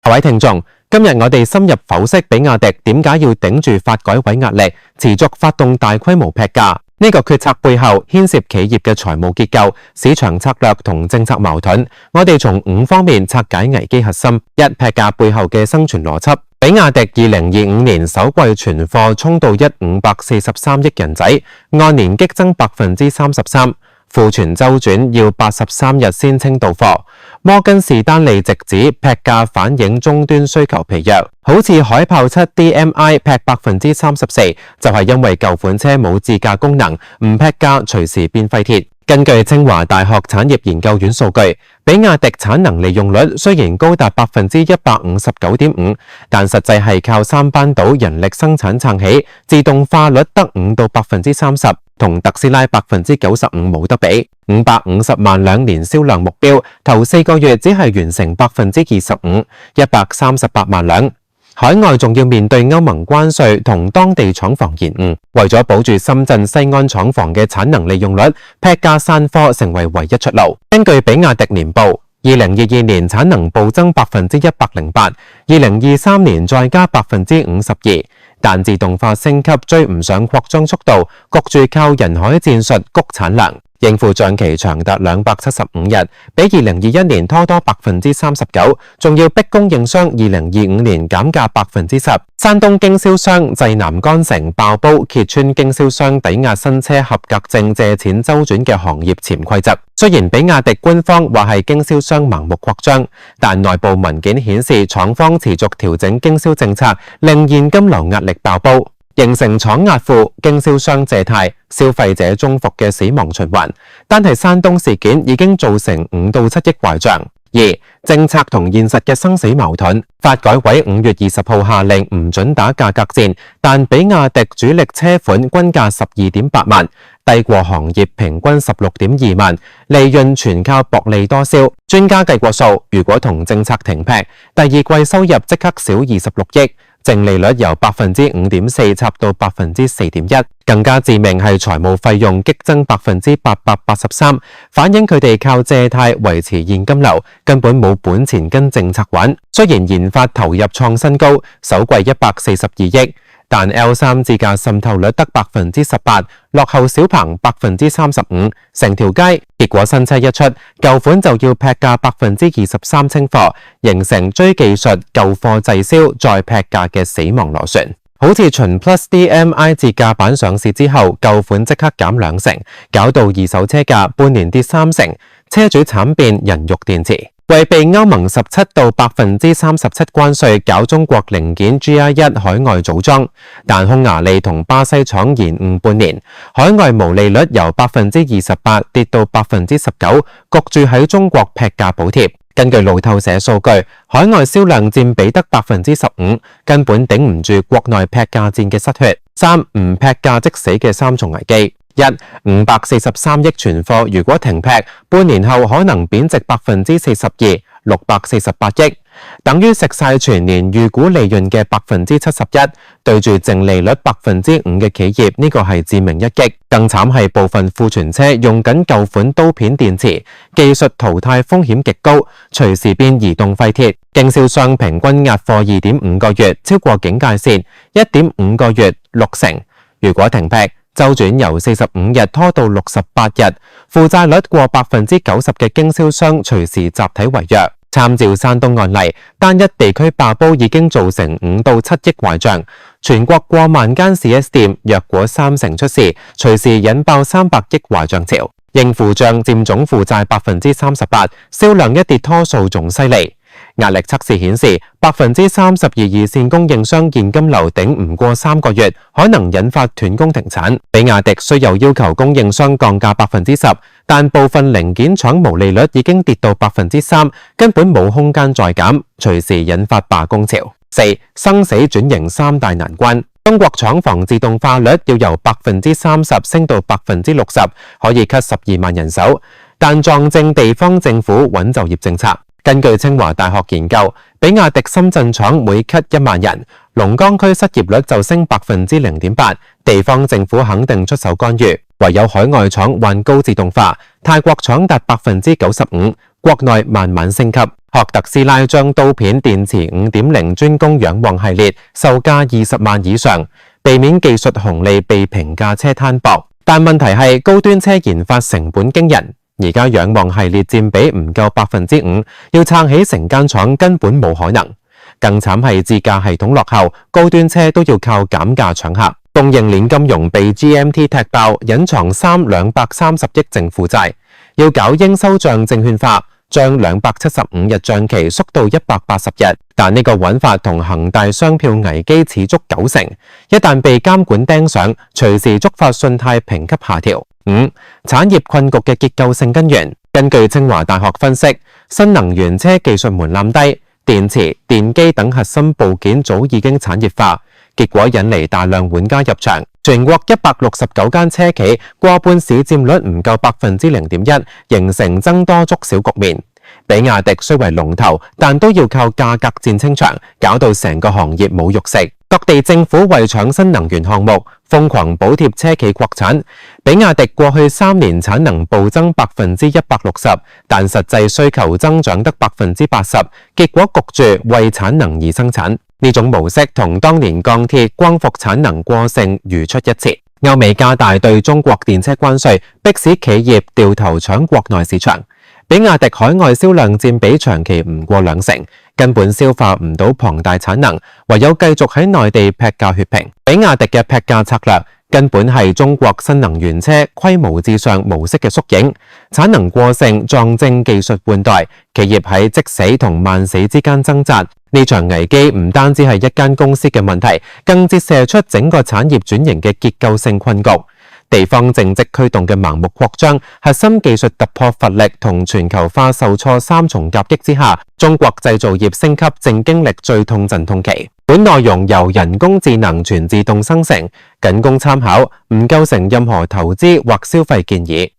各位聽眾，今日我哋深入剖析比亞迪點解要頂住發改委壓力，持續發動大規模劈價。呢個決策背後牽涉企業嘅財務結構、市場策略同政策矛盾。我哋從5方面拆解危機核心。一、劈價背後嘅生存邏輯。比亞迪2025年首季存貨衝到543億人仔，按年激增33%。庫存周轉要83日先清到貨。摩根士丹利直指劈價反映終端需求疲弱，好似海豹7 DMI 劈34%，就係因為舊款車冇自駕功能，唔劈價隨時變廢鐵。根據清華大學產業研究院數據，比亞迪產能利用率雖然高達159.5%，但實際係靠3班倒人力生產撐起，自動化率得5到30%，同特斯拉95%冇得比。550萬輛年銷量目標，頭4個月只係完成25%，138萬輛。海外仲要面對歐盟關稅同當地廠房延誤，為咗保住深圳西安廠房嘅產能利用率，劈價散貨成為唯一出路。根據比亞迪年報，2022年產能暴增108%，2023年再加52%，但自動化升級追唔上擴張速度，焗住靠人海戰術谷產量。應付賬期長達275日，比2021年拖多39%，仲要逼供應商2025年減價10%。山東經銷商濟南干城爆煲，揭穿經銷商抵押新車合格證借錢周轉嘅行業潛規則。雖然比亞迪官方話係經銷商盲目擴張，但內部文件顯示廠方持續調整經銷政策，令現金流壓力爆煲，形成廠壓庫、經銷商借貸、消費者中伏嘅死亡循環。單係山東事件已經造成5到7億壞賬。2、政策同現實嘅生死矛盾。發改委5月20號下令唔准打價格戰，但比亞迪主力車款均價12.8萬，低過行業平均16.2萬，利潤全靠薄利多銷。專家計過數，如果同政策停劈，第二季收入即刻少26億。淨利率由5.4%插到4.1%，更加致命係財務費用激增883%，反映佢哋靠借貸維持現金流，根本冇本錢跟政策玩。雖然研發投入創新高，首季142億，但 L3 自駕滲透率得18%，落後小鵬35%，成條街。結果新車一出，舊款就要劈價23%清貨，形成追技術、舊貨滯銷再劈價嘅死亡螺旋。好似秦 Plus DMI 自駕版上市之後，舊款即刻減2成，搞到二手車價半年跌3成，車主慘變人肉電池。為避歐盟17到37%關稅搞中國零件 GI1 海外組裝，但匈牙利同巴西廠延誤半年，海外毛利率由28%跌到19%，焗住喺中國劈價補貼。根據路透社數據，海外銷量佔比得15%，根本頂唔住國內劈價戰嘅失血。3、唔劈價即死嘅3重危機。1、543億存貨如果停劈，半年後可能貶值42%，648億，等於食晒全年預估利潤嘅71%。對住淨利率5%嘅企業，呢個係致命一擊。更慘係部分庫存車用緊舊款刀片電池，技術淘汰風險極高，隨時變移動廢鐵。經銷商平均壓貨2.5個月，超過警戒線1.5個月，6成。如果停劈，周轉由45日拖到68日，負債率過90%嘅經銷商隨時集體違約。參照山東案例，單一地區爆煲已經造成5到7億壞賬，全國過萬間 4S 店，若果3成出事，隨時引爆300億壞賬潮。應付賬佔總負債38%，銷量一跌拖數仲犀利。壓力測試顯示，32%二線供應商現金流頂唔過3個月，可能引發斷供停產。比亞迪雖有要求供應商降價10%，但部分零件廠毛利率已經跌到3%，根本冇空間再減，隨時引發罷工潮。4、生死轉型3大難關。中國廠房自動化率要由30%升到60%，可以 cut 12萬人手，但撞正地方政府穩就業政策。根據清華大學研究，比亞迪深圳廠每 cut 1萬人，龍崗區失業率就升0.8%，地方政府肯定出手干預，唯有海外廠患高自動化，泰國廠達95%，國內慢慢升級。學特斯拉將刀片電池 5.0 專攻仰望系列售價20萬以上，避免技術紅利被平價車攤薄。但問題係高端車研發成本驚人，而家仰望系列佔比唔夠5%，要撐起成間廠根本冇可能。更慘係自駕系統落後，高端車都要靠減價搶客。供應鏈金融被 GMT 踢爆，隱藏230億淨負債，要搞應收帳證券化，將275日帳期縮到180日。但呢個玩法同恒大商票危機似足90%，一旦被監管盯上，隨時觸發信貸評級下調。5. 產業困局嘅結構性根源。根據清華大學分析，新能源車技術門檻低，電池、電機等核心部件早已經產業化，結果引嚟大量玩家入場。全國169間車企，過半市佔率唔夠0.1%，形成僧多粥少局面。比亞迪雖為龍頭，但都要靠價格戰清場，搞到成個行業冇肉食。各地政府為搶新能源項目，瘋狂補貼車企擴產。比亞迪過去3年產能暴增160%，但實際需求增長得80%，結果焗住為產能而生產。呢種模式同當年鋼鐵、光伏產能過剩如出一轍。歐美加大對中國電車關稅，迫使企業掉頭搶國內市場。比亞迪海外銷量佔比長期唔過20%，根本消化唔到龐大產能，唯有繼續喺內地劈價血拼。比亞迪嘅劈價策略根本係中國新能源車規模至上模式嘅縮影，產能過剩撞正技術換代，企業喺即死同慢死之間掙扎。呢場危機唔單止係一間公司嘅問題，更折射出整個產業轉型嘅結構性困局。地方政績驅動嘅盲目擴張、核心技術突破乏力同全球化受挫3重夾擊之下，中國製造業升級正經歷最痛陣痛期。本內容由人工智能全自動生成，僅供參考，唔構成任何投資或消費建議。